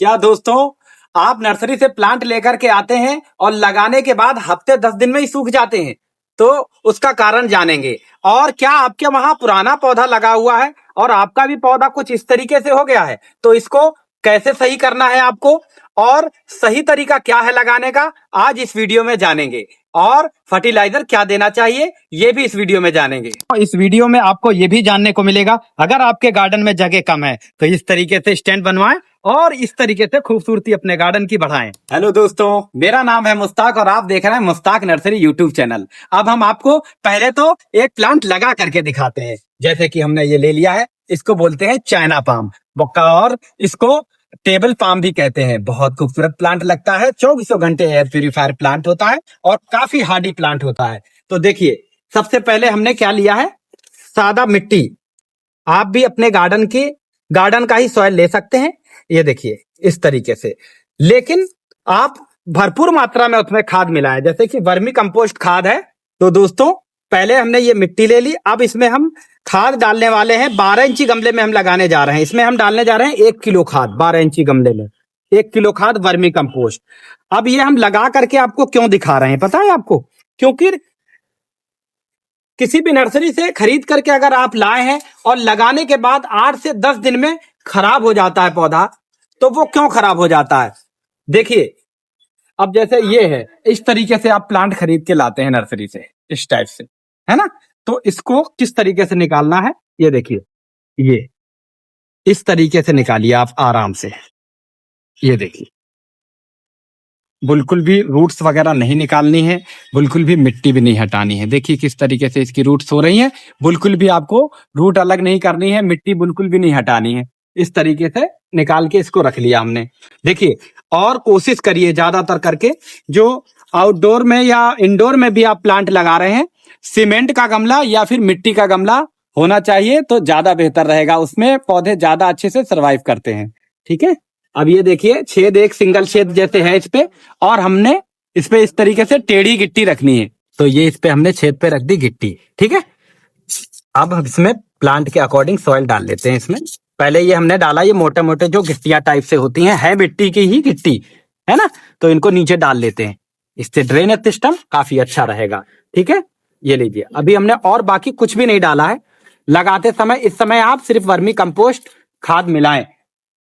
क्या दोस्तों, आप नर्सरी से प्लांट लेकर के आते हैं और लगाने के बाद हफ्ते 10 दिन में ही सूख जाते हैं। तो उसका कारण जानेंगे। और क्या आपके वहां पुराना पौधा लगा हुआ है और आपका भी पौधा कुछ इस तरीके से हो गया है, तो इसको कैसे सही करना है आपको और सही तरीका क्या है लगाने का, आज इस वीडियो में जानेंगे। और फर्टिलाइजर क्या देना चाहिए ये भी इस वीडियो में जानेंगे। इस वीडियो में आपको ये भी जानने को मिलेगा, अगर आपके गार्डन में जगह कम है तो इस तरीके से स्टैंड बनवाएं और इस तरीके से खूबसूरती अपने गार्डन की बढ़ाएं। हेलो दोस्तों, मेरा नाम है मुस्ताक और आप देख रहे हैं मुस्ताक नर्सरी यूट्यूब चैनल। अब हम आपको पहले तो एक प्लांट लगा करके दिखाते हैं। जैसे कि हमने ये ले लिया है, इसको बोलते हैं चाइना पाम और इसको टेबल पाम भी कहते हैं। बहुत खूबसूरत प्लांट लगता है, 24 घंटे एयर प्यूरिफायर प्लांट होता है और काफी हार्डी प्लांट होता है। तो देखिए, सबसे पहले हमने क्या लिया है, सादा मिट्टी। आप भी अपने गार्डन का ही सॉइल ले सकते हैं। ये देखिए इस तरीके से, लेकिन आप भरपूर मात्रा में उसमें खाद मिलाएं, जैसे कि वर्मी कंपोस्ट खाद है। तो दोस्तों, पहले हमने ये मिट्टी ले ली, अब इसमें हम खाद डालने वाले हैं। 12 इंची गमले में हम लगाने जा रहे हैं। इसमें हम डालने जा रहे हैं 1 किलो खाद। 12 इंची गमले में 1 किलो खाद वर्मी कंपोस्ट। अब ये हम लगा करके आपको क्यों दिखा रहे हैं पता है आपको? क्योंकि किसी भी नर्सरी से खरीद करके अगर आप लाए हैं और लगाने के बाद 8 से 10 दिन में खराब हो जाता है पौधा, तो वो क्यों खराब हो जाता है? देखिए, अब जैसे ये है, इस तरीके से आप प्लांट खरीद के लाते हैं नर्सरी से, इस टाइप से, है ना? तो इसको किस तरीके से निकालना है, ये देखिए, ये इस तरीके से निकालिए आप आराम से। ये देखिए, बिल्कुल भी रूट्स वगैरह नहीं निकालनी है, बिल्कुल भी मिट्टी भी नहीं हटानी है। देखिए किस तरीके से इसकी रूट्स हो रही हैं। बिल्कुल भी आपको रूट अलग नहीं करनी है, मिट्टी बिल्कुल भी नहीं हटानी है। इस तरीके से निकाल के इसको रख लिया हमने। देखिए, और कोशिश करिए ज्यादातर करके, जो आउटडोर में या इंडोर में भी आप प्लांट लगा रहे हैं, सीमेंट का गमला या फिर मिट्टी का गमला होना चाहिए, तो ज्यादा बेहतर रहेगा। उसमें पौधे ज्यादा अच्छे से सर्वाइव करते हैं। ठीक है, अब ये देखिए, छेद एक सिंगल छेद जैसे है इस पे, और हमने इस पे इस तरीके से टेढ़ी गिट्टी रखनी है। तो ये इस पे हमने छेद पे रख दी गिट्टी। ठीक है, अब हम इसमें प्लांट के अकॉर्डिंग सॉइल डाल लेते हैं। इसमें पहले ये हमने डाला, ये मोटे मोटे जो गिट्टियां टाइप से होती हैं, है मिट्टी की ही गिट्टी, है ना? तो इनको नीचे डाल लेते हैं, इससे ड्रेनेज सिस्टम काफी अच्छा रहेगा। ठीक है, ये लीजिए, अभी हमने और बाकी कुछ भी नहीं डाला है। लगाते समय इस समय आप सिर्फ वर्मी कंपोस्ट खाद मिलाएं,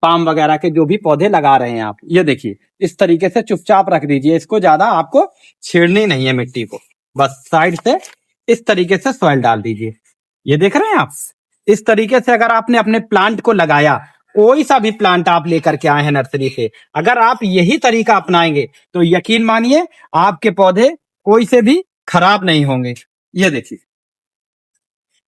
पाम वगैरह के जो भी पौधे लगा रहे हैं आप। ये देखिए, इस तरीके से चुपचाप रख दीजिए इसको, ज्यादा आपको छेड़नी नहीं है मिट्टी को, बस साइड से इस तरीके से सॉइल डाल दीजिए। ये देख रहे हैं आप, इस तरीके से अगर आपने अपने प्लांट को लगाया, कोई सा भी प्लांट आप लेकर के आए हैं नर्सरी से, अगर आप यही तरीका अपनाएंगे तो यकीन मानिए आपके पौधे कोई से भी खराब नहीं होंगे। ये देखिए,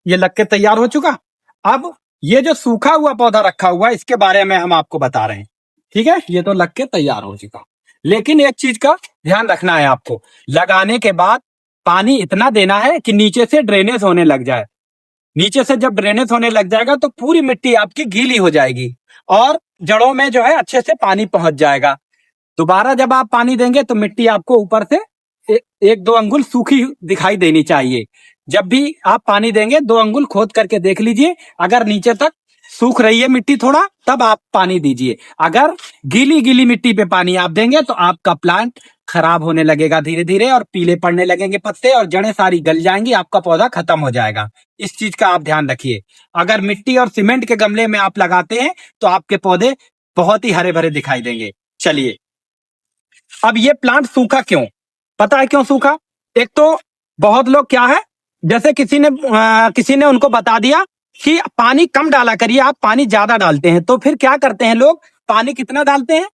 ये लग के तैयार हो चुका। अब ये जो सूखा हुआ पौधा रखा हुआ है, इसके बारे में हम आपको बता रहे हैं। ठीक है, ये तो लग के तैयार हो चुका, लेकिन एक चीज का ध्यान रखना है आपको, लगाने के बाद पानी इतना देना है कि नीचे से ड्रेनेज होने लग जाए। नीचे से जब ड्रेनेज होने लग जाएगा तो पूरी मिट्टी आपकी गीली हो जाएगी और जड़ों में जो है अच्छे से पानी पहुंच जाएगा। दोबारा जब आप पानी देंगे तो मिट्टी आपको ऊपर से एक दो अंगुल सूखी दिखाई देनी चाहिए। जब भी आप पानी देंगे 2 अंगुल खोद करके देख लीजिए, अगर नीचे तक सूख रही है मिट्टी थोड़ा, तब आप पानी दीजिए। अगर गीली गीली मिट्टी पे पानी आप देंगे तो आपका प्लांट खराब होने लगेगा धीरे धीरे, और पीले पड़ने लगेंगे पत्ते और जड़ें सारी गल जाएंगी, आपका पौधा खत्म हो जाएगा। इस चीज का आप ध्यान रखिए। अगर मिट्टी और सीमेंट के गमले में आप लगाते हैं तो आपके पौधे बहुत ही हरे भरे दिखाई देंगे। चलिए, अब ये प्लांट सूखा क्यों, पता है क्यों सूखा? एक तो बहुत लोग क्या है, जैसे किसी ने उनको बता दिया कि पानी कम डाला करिए, आप पानी ज्यादा डालते हैं, तो फिर क्या करते हैं लोग, पानी कितना डालते हैं,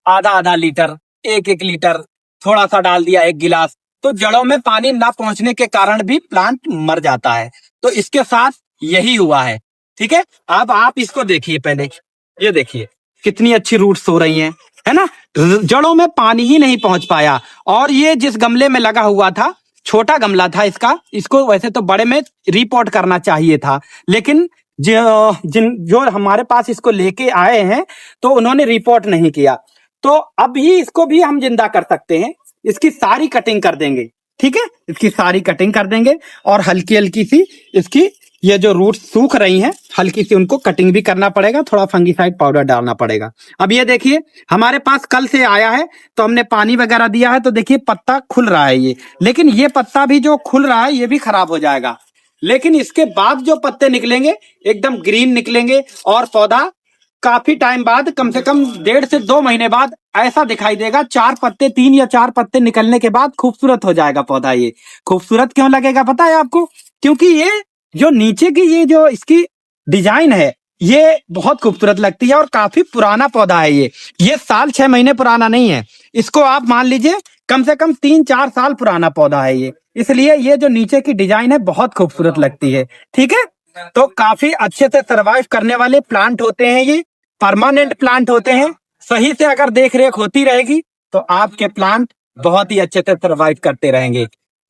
आधा आधा लीटर, 1 लीटर, थोड़ा सा डाल दिया 1 गिलास, तो जड़ों में पानी ना पहुंचने के कारण भी प्लांट मर जाता है। तो इसके साथ यही हुआ है। ठीक है, अब आप इसको देखिए पहले, ये देखिए कितनी अच्छी रूट्स हो रही हैं, है ना? जड़ों में पानी ही नहीं पहुंच पाया। और ये जिस गमले में लगा हुआ था, छोटा गमला था इसको वैसे तो बड़े में रिपोर्ट करना चाहिए था, लेकिन जो हमारे पास इसको लेके आए हैं तो उन्होंने रिपोर्ट नहीं किया। तो अभी इसको भी हम जिंदा कर सकते हैं, इसकी सारी कटिंग कर देंगे। ठीक है, इसकी सारी कटिंग कर देंगे और हल्की हल्की सी इसकी ये जो रूट सूख रही हैं, हल्की सी उनको कटिंग भी करना पड़ेगा, थोड़ा फंगीसाइड पाउडर डालना पड़ेगा। अब ये देखिए हमारे पास कल से आया है तो हमने पानी वगैरह दिया है, तो देखिए पत्ता खुल रहा है ये, लेकिन ये पत्ता भी जो खुल रहा है ये भी खराब हो जाएगा। लेकिन इसके बाद जो पत्ते निकलेंगे एकदम ग्रीन निकलेंगे और पौधा काफी टाइम बाद, कम से कम 1.5 से 2 महीने बाद ऐसा दिखाई देगा। 4 पत्ते, 3 या 4 पत्ते निकलने के बाद खूबसूरत हो जाएगा पौधा। ये खूबसूरत क्यों लगेगा पता है आपको? क्योंकि ये जो नीचे की ये जो इसकी डिजाइन है ये बहुत खूबसूरत लगती है और काफी पुराना पौधा है ये 1-6 महीने पुराना नहीं है। इसको आप मान लीजिए कम से कम 3-4 साल पुराना पौधा है ये, इसलिए ये जो नीचे की डिजाइन है बहुत खूबसूरत लगती है। ठीक है, तो काफी अच्छे से सर्वाइव करने वाले प्लांट होते हैं ये, परमानेंट प्लांट होते हैं। सही से अगर देख रेख होती रहेगी तो आपके प्लांट बहुत ही अच्छे से सर्वाइव करते रहेंगे।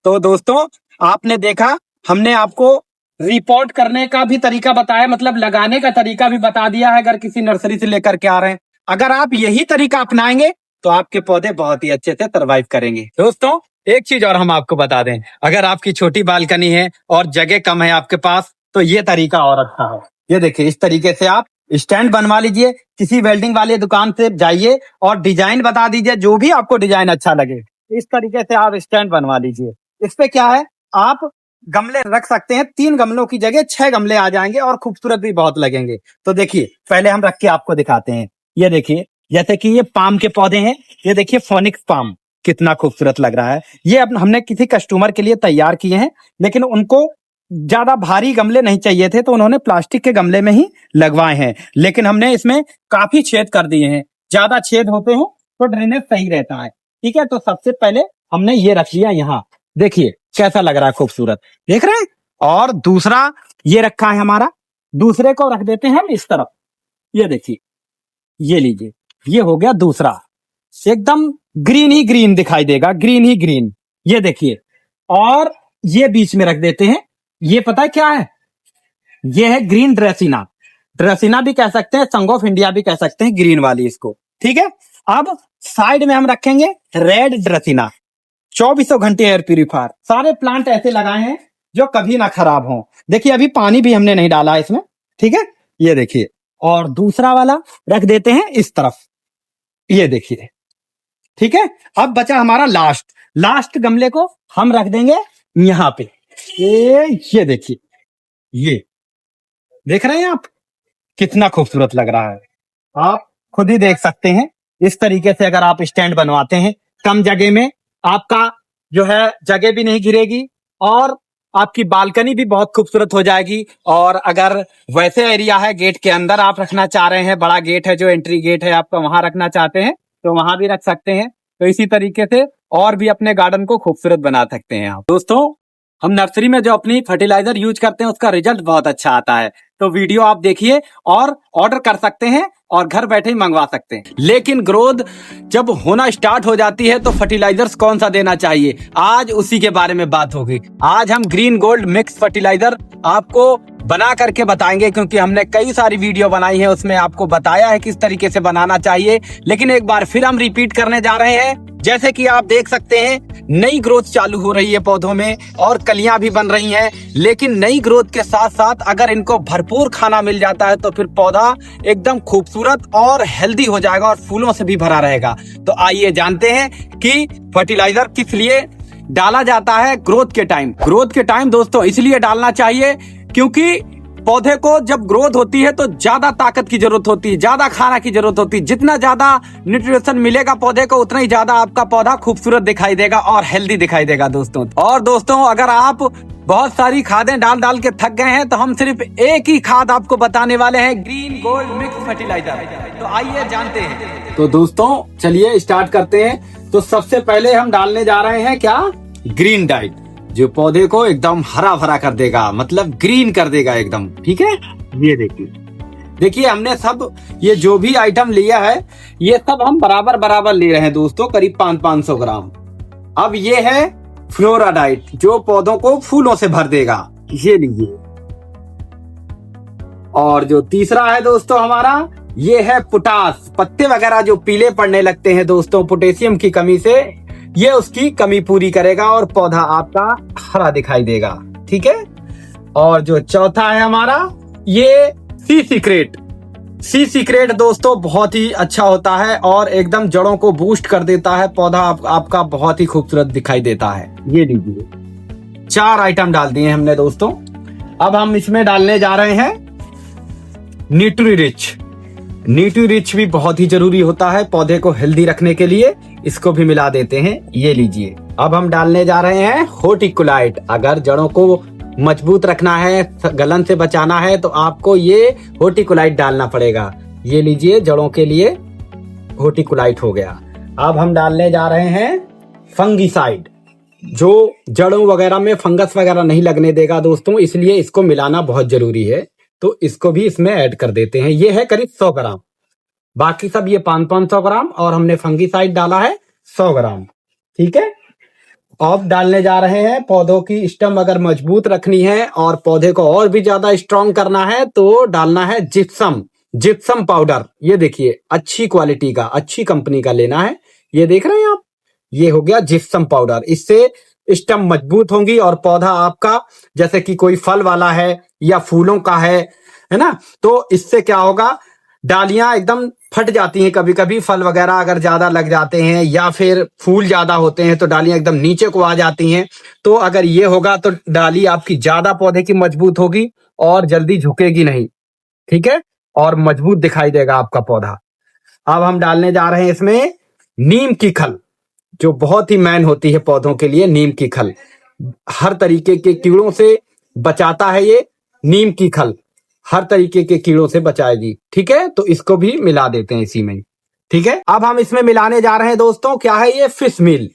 तो दोस्तों आपने देखा, हमने आपको रिपोर्ट करने का भी तरीका बताया, मतलब लगाने का तरीका भी बता दिया है अगर किसी नर्सरी से लेकर के आ रहे हैं। अगर आप यही तरीका अपनाएंगे तो आपके पौधे बहुत ही अच्छे से सर्वाइव करेंगे। दोस्तों एक चीज और हम आपको बता दें, अगर आपकी छोटी बालकनी है और जगह कम है आपके पास तो ये तरीका और अच्छा है। ये देखिए इस तरीके से आप स्टैंड बनवा लीजिए, किसी वेल्डिंग वाले दुकान से जाइए और डिजाइन बता दीजिए, जो भी आपको डिजाइन अच्छा लगे इस तरीके से आप स्टैंड बनवा लीजिए। इस पे क्या है, आप गमले रख सकते हैं, 3 गमलों की जगह 6 गमले आ जाएंगे और खूबसूरत भी बहुत लगेंगे। तो देखिए पहले हम रख के आपको दिखाते हैं। ये देखिए जैसे कि ये पाम के पौधे हैं, ये देखिए फोनिक्स पाम कितना खूबसूरत लग रहा है। ये हमने किसी कस्टमर के लिए तैयार किए हैं, लेकिन उनको ज्यादा भारी गमले नहीं चाहिए थे तो उन्होंने प्लास्टिक के गमले में ही लगवाए हैं, लेकिन हमने इसमें काफी छेद कर दिए हैं। ज्यादा छेद होते हैं तो ड्रेनेज सही रहता है। ठीक है, तो सबसे पहले हमने ये रख लिया यहाँ, देखिए कैसा लग रहा है खूबसूरत, देख रहे हैं। और दूसरा ये रखा है हमारा, दूसरे को रख देते हैं हम इस तरफ। ये देखिए, ये लीजिए, ये हो गया दूसरा, एकदम ग्रीन ही ग्रीन दिखाई देगा, ग्रीन ही ग्रीन। ये देखिए, और ये बीच में रख देते हैं। ये पता है क्या है, ये है ग्रीन ड्रेसिना, ड्रेसिना भी कह सकते हैं, संग ऑफ इंडिया भी कह सकते हैं, ग्रीन वाली इसको। ठीक है, अब साइड में हम रखेंगे रेड ड्रेसिना, 2400 घंटे एयर प्यूरिफायर। सारे प्लांट ऐसे लगाए हैं जो कभी ना खराब हो। देखिए अभी पानी भी हमने नहीं डाला है इसमें। ठीक है, ये देखिए, और दूसरा वाला रख देते हैं इस तरफ, ये देखिए। ठीक है, अब बचा हमारा लास्ट गमले को हम रख देंगे यहाँ पे। ये देखिए, ये देख रहे हैं आप कितना खूबसूरत लग रहा है, आप खुद ही देख सकते हैं। इस तरीके से अगर आप स्टैंड बनवाते हैं कम जगह में, आपका जो है जगह भी नहीं गिरेगी और आपकी बालकनी भी बहुत खूबसूरत हो जाएगी। और अगर वैसे एरिया है गेट के अंदर आप रखना चाह रहे हैं, बड़ा गेट है जो एंट्री गेट है आपका, वहां रखना चाहते हैं तो वहां भी रख सकते हैं। तो इसी तरीके से और भी अपने गार्डन को खूबसूरत बना सकते हैं आप। दोस्तों हम नर्सरी में जो अपनी फर्टिलाइजर यूज करते हैं उसका रिजल्ट बहुत अच्छा आता है, तो वीडियो आप देखिए और ऑर्डर कर सकते हैं और घर बैठे ही मंगवा सकते हैं। लेकिन ग्रोथ जब होना स्टार्ट हो जाती है तो फर्टिलाइजर्स कौन सा देना चाहिए, आज उसी के बारे में बात होगी। आज हम ग्रीन गोल्ड मिक्स फर्टिलाइजर आपको बना करके बताएंगे, क्योंकि हमने कई सारी वीडियो बनाई है, उसमें आपको बताया है किस तरीके से बनाना चाहिए। लेकिन एक बार फिर हम रिपीट करने जा रहे हैं। जैसे कि आप देख सकते हैं नई ग्रोथ चालू हो रही है पौधों में और कलियां भी बन रही हैं, लेकिन नई ग्रोथ के साथ साथ अगर इनको भरपूर खाना मिल जाता है तो फिर पौधा एकदम खूबसूरत और हेल्दी हो जाएगा और फूलों से भी भरा रहेगा। तो आइए जानते हैं कि फर्टिलाइजर किस लिए डाला जाता है ग्रोथ के टाइम दोस्तों इसलिए डालना चाहिए क्योंकि पौधे को जब ग्रोथ होती है तो ज्यादा ताकत की जरूरत होती है, ज्यादा खाना की जरूरत होती है। जितना ज्यादा न्यूट्रिशन मिलेगा पौधे को उतना ही ज्यादा आपका पौधा खूबसूरत दिखाई देगा और हेल्दी दिखाई देगा दोस्तों। और दोस्तों अगर आप बहुत सारी खादें डाल के थक गए हैं तो हम सिर्फ एक ही खाद आपको बताने वाले हैं, ग्रीन गोल्ड मिक्स फर्टिलाइजर। तो आइए जानते हैं। तो दोस्तों चलिए स्टार्ट करते हैं। तो सबसे पहले हम डालने जा रहे हैं क्या, ग्रीन डाइट, जो पौधे को एकदम हरा भरा कर देगा, मतलब ग्रीन कर देगा एकदम। ठीक है, ये देखिए हमने सब ये जो भी आइटम लिया है ये सब हम बराबर ले रहे हैं दोस्तों, करीब 500 ग्राम। अब ये है फ्लोरा डाइट जो पौधों को फूलों से भर देगा, ये लीजिए। और जो तीसरा है दोस्तों हमारा, ये है पोटास, पत्ते वगैरह जो पीले पड़ने लगते हैं दोस्तों पोटेशियम की कमी से, ये उसकी कमी पूरी करेगा और पौधा आपका हरा दिखाई देगा। ठीक है, और जो चौथा है हमारा ये सी सीक्रेट। सी सीक्रेट दोस्तों बहुत ही अच्छा होता है और एकदम जड़ों को बूस्ट कर देता है। पौधा आपका बहुत ही खूबसूरत दिखाई देता है। ये लीजिए, 4 आइटम डाल दिए हमने दोस्तों। अब हम इसमें डालने जा रहे हैं न्यूट्री रिच। न्यूट्री रिच भी बहुत ही जरूरी होता है पौधे को हेल्दी रखने के लिए, इसको भी मिला देते हैं। ये लीजिए। अब हम डालने जा रहे हैं हॉर्टिकुलाइट। अगर जड़ों को मजबूत रखना है, गलन से बचाना है, तो आपको ये हॉर्टिकुलाइट डालना पड़ेगा। ये लीजिए, जड़ों के लिए हॉर्टिकुलाइट हो गया। अब हम डालने जा रहे हैं फंगिसाइड, जो जड़ों वगैरह में फंगस वगैरह नहीं लगने देगा दोस्तों, इसलिए इसको मिलाना बहुत जरूरी है। तो इसको भी इसमें ऐड कर देते हैं। ये है करीब 100 ग्राम, बाकी सब ये 500 ग्राम, और हमने फंगिसाइड डाला है 100 ग्राम। ठीक है। अब डालने जा रहे हैं, पौधों की स्टेम अगर मजबूत रखनी है और पौधे को और भी ज्यादा स्ट्रांग करना है तो डालना है जिप्सम। जिप्सम पाउडर, ये देखिए अच्छी क्वालिटी का, अच्छी कंपनी का लेना है। ये देख रहे हैं आप, ये हो गया जिप्सम पाउडर। इससे स्टेम मजबूत होंगी और पौधा आपका, जैसे कि कोई फल वाला है या फूलों का है ना, तो इससे क्या होगा, डालियां एकदम फट जाती हैं। कभी कभी फल वगैरह अगर ज्यादा लग जाते हैं या फिर फूल ज्यादा होते हैं तो डालियां एकदम नीचे को आ जाती हैं। तो अगर ये होगा तो डाली आपकी ज्यादा पौधे की मजबूत होगी और जल्दी झुकेगी नहीं। ठीक है, और मजबूत दिखाई देगा आपका पौधा। अब हम डालने जा रहे हैं इसमें नीम की खल, जो बहुत ही मैन होती है पौधों के लिए। नीम की खल हर तरीके के कीड़ों से बचाता है। ये नीम की खल हर तरीके के कीड़ों से बचाएगी। ठीक है, तो इसको भी मिला देते हैं इसी में। ठीक है, अब हम इसमें मिलाने जा रहे हैं दोस्तों, क्या है ये, फिश मील।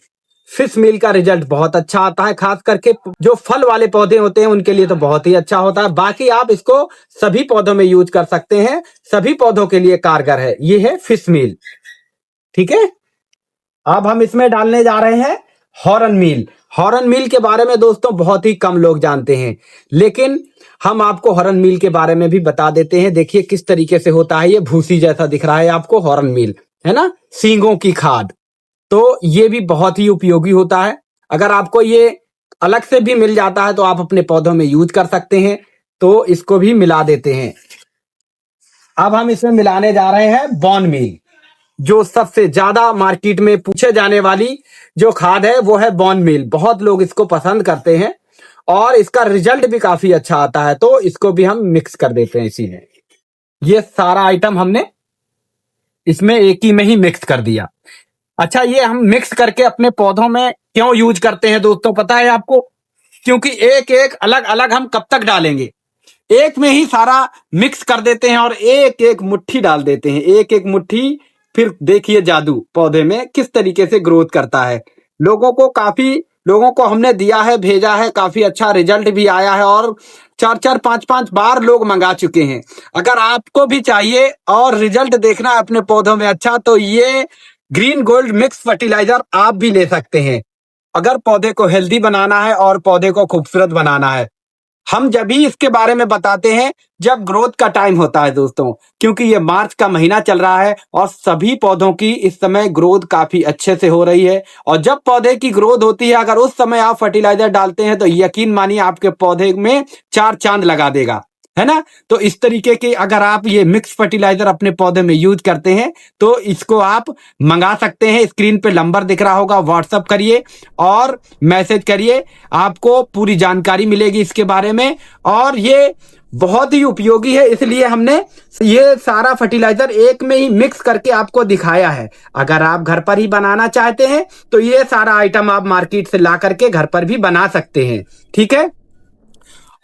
फिश मील का रिजल्ट बहुत अच्छा आता है, खास करके जो फल वाले पौधे होते हैं उनके लिए तो बहुत ही अच्छा होता है। बाकी आप इसको सभी पौधों में यूज कर सकते हैं, सभी पौधों के लिए कारगर है। ये है फिश मील। ठीक है। अब हम इसमें डालने जा रहे हैं हॉर्न मील। हॉर्न मील के बारे में दोस्तों बहुत ही कम लोग जानते हैं, लेकिन हम आपको हॉर्न मील के बारे में भी बता देते हैं। देखिए किस तरीके से होता है, ये भूसी जैसा दिख रहा है आपको, हॉर्न मील है ना, सींगों की खाद। तो ये भी बहुत ही उपयोगी होता है। अगर आपको ये अलग से भी मिल जाता है तो आप अपने पौधों में यूज कर सकते हैं। तो इसको भी मिला देते हैं। अब हम इसमें मिलाने जा रहे हैं बॉन मील। जो सबसे ज्यादा मार्केट में पूछे जाने वाली जो खाद है वो है बॉन मील। बहुत लोग इसको पसंद करते हैं और इसका रिजल्ट भी काफी अच्छा आता है। तो इसको भी हम मिक्स कर देते हैं इसी में। ये सारा आइटम हमने इसमें एक ही में ही मिक्स कर दिया। अच्छा, ये हम मिक्स करके अपने पौधों में क्यों यूज करते हैं दोस्तों, पता है आपको? क्योंकि एक एक अलग अलग हम कब तक डालेंगे, एक में ही सारा मिक्स कर देते हैं और एक एक मुट्ठी डाल देते हैं, एक एक मुट्ठी। फिर देखिए जादू पौधे में किस तरीके से ग्रोथ करता है। काफी लोगों को हमने दिया है, भेजा है, काफी अच्छा रिजल्ट भी आया है और 4-4 5-5 बार लोग मंगा चुके हैं। अगर आपको भी चाहिए और रिजल्ट देखना है अपने पौधों में अच्छा, तो ये ग्रीन गोल्ड मिक्स फर्टिलाइजर आप भी ले सकते हैं। अगर पौधे को हेल्दी बनाना है और पौधे को खूबसूरत बनाना है, हम जब भी इसके बारे में बताते हैं जब ग्रोथ का टाइम होता है दोस्तों, क्योंकि ये मार्च का महीना चल रहा है और सभी पौधों की इस समय ग्रोथ काफी अच्छे से हो रही है। और जब पौधे की ग्रोथ होती है, अगर उस समय आप फर्टिलाइजर डालते हैं तो यकीन मानिए आपके पौधे में 4 चांद लगा देगा, है ना। तो इस तरीके के अगर आप ये मिक्स फर्टिलाइजर अपने पौधे में यूज करते हैं तो इसको आप मंगा सकते हैं। स्क्रीन पे नंबर दिख रहा होगा, व्हाट्सअप करिए और मैसेज करिए, आपको पूरी जानकारी मिलेगी इसके बारे में। और ये बहुत ही उपयोगी है, इसलिए हमने ये सारा फर्टिलाइजर एक में ही मिक्स करके आपको दिखाया है। अगर आप घर पर ही बनाना चाहते हैं तो ये सारा आइटम आप मार्केट से ला करके घर पर भी बना सकते हैं। ठीक है।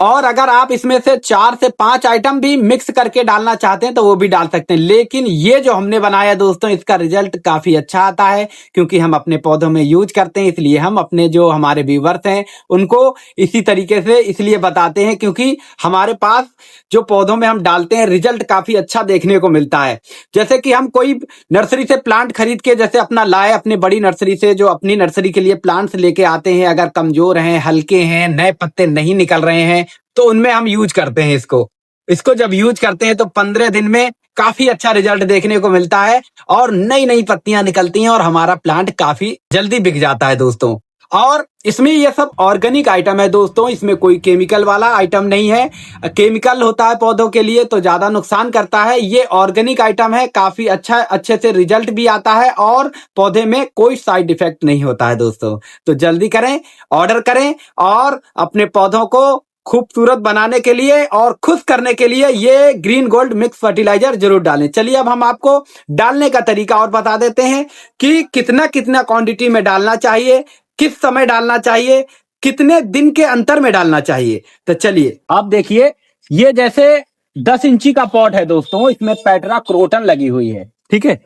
और अगर आप इसमें से 4 से 5 आइटम भी मिक्स करके डालना चाहते हैं तो वो भी डाल सकते हैं। लेकिन ये जो हमने बनाया दोस्तों, इसका रिजल्ट काफी अच्छा आता है, क्योंकि हम अपने पौधों में यूज करते हैं। इसलिए हम अपने जो हमारे व्यूवर्स हैं उनको इसी तरीके से इसलिए बताते हैं, क्योंकि हमारे पास जो पौधों में हम डालते हैं रिजल्ट काफी अच्छा देखने को मिलता है। जैसे कि हम कोई नर्सरी से प्लांट खरीद के जैसे अपना लाए, अपनी बड़ी नर्सरी से जो अपनी नर्सरी के लिए प्लांट्स लेके आते हैं, अगर कमजोर हैं, हल्के हैं, नए पत्ते नहीं निकल रहे हैं, तो उनमें हम यूज करते हैं इसको। इसको जब यूज करते हैं तो 15 दिन में काफी अच्छा रिजल्ट देखने को मिलता है और नई नई पत्तियां निकलती हैं और हमारा प्लांट काफी जल्दी बिक जाता है दोस्तों। और इसमें ये सब ऑर्गेनिक आइटम है दोस्तों, इसमें कोई केमिकल वाला आइटम नहीं है। केमिकल होता है पौधों के लिए तो ज्यादा नुकसान करता है, ये ऑर्गेनिक आइटम है, काफी अच्छे से रिजल्ट भी आता है और पौधे में कोई साइड इफेक्ट नहीं होता है दोस्तों। तो जल्दी करें, ऑर्डर करें और अपने पौधों को खूबसूरत बनाने के लिए और खुश करने के लिए ये ग्रीन गोल्ड मिक्स फर्टिलाइजर जरूर डालें। चलिए अब हम आपको डालने का तरीका और बता देते हैं कि कितना कितना क्वांटिटी में डालना चाहिए, किस समय डालना चाहिए, कितने दिन के अंतर में डालना चाहिए। तो चलिए आप देखिए, ये जैसे 10 इंची का पॉट है दोस्तों, इसमें पेट्रा क्रोटन लगी हुई है, ठीक है।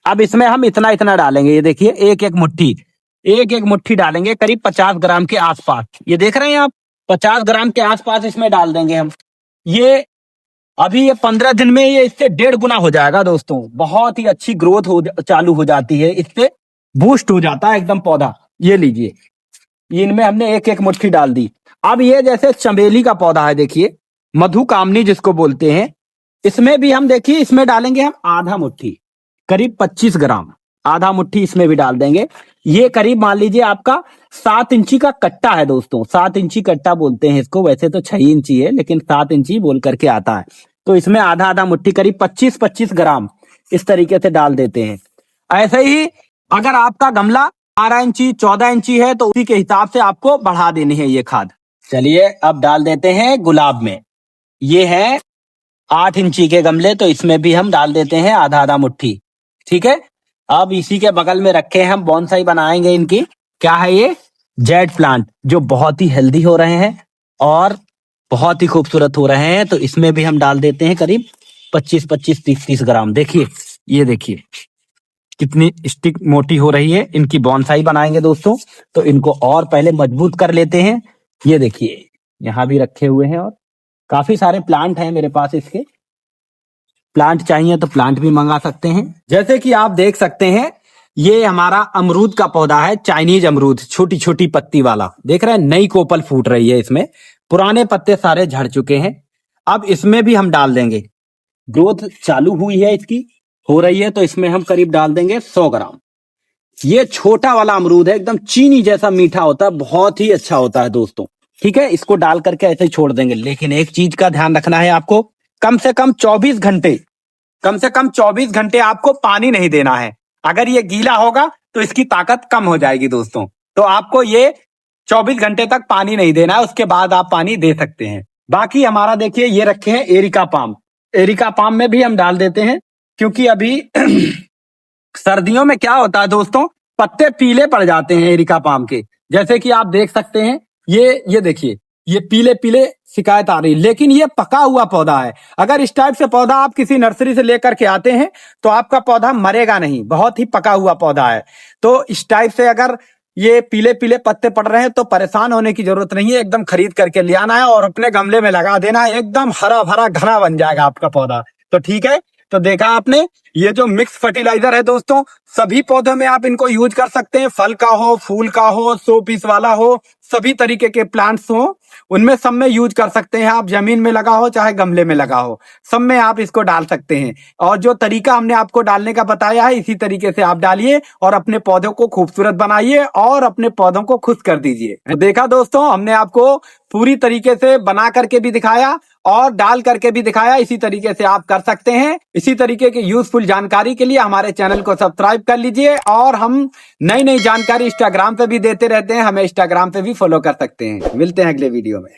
अब इसमें हम इतना इतना डालेंगे, ये देखिए एक एक मुट्ठी डालेंगे, करीब 50 ग्राम के आसपास। ये देख रहे हैं आप, 50 ग्राम के आसपास इसमें डाल देंगे हम। ये अभी ये 15 दिन में ये इससे 1.5 गुना हो जाएगा दोस्तों। बहुत ही अच्छी ग्रोथ चालू हो जाती है, इससे बूस्ट हो जाता है एकदम पौधा। ये लीजिए, इनमें हमने एक एक मुट्ठी डाल दी। अब ये जैसे चमेली का पौधा है, देखिए मधुकामनी जिसको बोलते हैं, इसमें भी हम देखिए इसमें डालेंगे हम आधा मुट्ठी, करीब 25 ग्राम, आधा मुट्ठी इसमें भी डाल देंगे। ये करीब मान लीजिए आपका 7 इंची का कट्टा है दोस्तों, 7 इंची कट्टा बोलते हैं इसको, वैसे तो 6 इंची है लेकिन 7 इंची बोल करके आता है। तो इसमें आधा आधा मुट्ठी करीब 25-25 ग्राम इस तरीके से डाल देते हैं। ऐसे ही अगर आपका गमला 12 इंची 14 इंची है तो उसी के हिसाब से आपको बढ़ा देनी है ये खाद। चलिए अब डाल देते हैं गुलाब में। ये है 8 इंची के गमले, तो इसमें भी हम डाल देते हैं आधा आधा मुट्ठी, ठीक है। अब इसी के बगल में रखे हम बोनसाई बनाएंगे इनकी। क्या है ये? जेड प्लांट, जो बहुत ही हेल्दी हो रहे हैं और बहुत ही खूबसूरत हो रहे हैं। तो इसमें भी हम डाल देते हैं करीब 25-25 30-30 ग्राम। देखिए, ये देखिए कितनी स्टिक मोटी हो रही है। इनकी बोनसाई बनाएंगे दोस्तों, तो इनको और पहले मजबूत कर लेते हैं। ये देखिए यहाँ भी रखे हुए हैं और काफी सारे प्लांट हैं मेरे पास इसके। प्लांट चाहिए तो प्लांट भी मंगा सकते हैं। जैसे कि आप देख सकते हैं, ये हमारा अमरूद का पौधा है, चाइनीज अमरूद, छोटी छोटी पत्ती वाला। देख रहे हैं, नई कोपल फूट रही है इसमें, पुराने पत्ते सारे झड़ चुके हैं। अब इसमें भी हम डाल देंगे, ग्रोथ चालू हुई है इसकी, हो रही है, तो इसमें हम करीब डाल देंगे 100 ग्राम। ये छोटा वाला अमरूद है, एकदम चीनी जैसा मीठा होता है, बहुत ही अच्छा होता है दोस्तों, ठीक है। इसको डाल करके ऐसे ही छोड़ देंगे। लेकिन एक चीज का ध्यान रखना है आपको, कम से कम 24 घंटे आपको पानी नहीं देना है। अगर ये गीला होगा तो इसकी ताकत कम हो जाएगी दोस्तों। तो आपको ये 24 घंटे तक पानी नहीं देना है, उसके बाद आप पानी दे सकते हैं। बाकी हमारा देखिए ये रखे हैं एरिका पाम। एरिका पाम में भी हम डाल देते हैं, क्योंकि अभी सर्दियों में क्या होता है दोस्तों, पत्ते पीले पड़ जाते हैं एरिका पाम के। जैसे कि आप देख सकते हैं, ये देखिए, ये पीले पीले शिकायत आ रही, लेकिन ये पका हुआ पौधा है। अगर इस टाइप से पौधा आप किसी नर्सरी से लेकर के आते हैं तो आपका पौधा मरेगा नहीं, बहुत ही पका हुआ पौधा है। तो इस टाइप से अगर ये पीले पीले पत्ते पड़ रहे हैं तो परेशान होने की जरूरत नहीं है, एकदम खरीद करके ले आना है और अपने गमले में लगा देना है, एकदम हरा भरा घना बन जाएगा आपका पौधा। तो ठीक है, तो देखा आपने, ये जो मिक्स फर्टिलाइजर है दोस्तों, सभी पौधों में आप इनको यूज कर सकते हैं। फल का हो, फूल का हो, शो पीस वाला हो, सभी तरीके के प्लांट्स हो, उनमें सब में यूज कर सकते हैं आप। जमीन में लगा हो चाहे गमले में लगा हो, सब में आप इसको डाल सकते हैं। और जो तरीका हमने आपको डालने का बताया है, इसी तरीके से आप डालिए और अपने पौधों को खूबसूरत बनाइए और अपने पौधों को खुश कर दीजिए। देखा दोस्तों, हमने आपको पूरी तरीके से बना करके भी दिखाया और डाल करके भी दिखाया। इसी तरीके से आप कर सकते हैं। इसी तरीके की यूजफुल जानकारी के लिए हमारे चैनल को सब्सक्राइब कर लीजिए और हम नई नई जानकारी इंस्टाग्राम पे भी देते रहते हैं, हमें इंस्टाग्राम पे भी फॉलो कर सकते हैं। मिलते हैं अगले वीडियो में।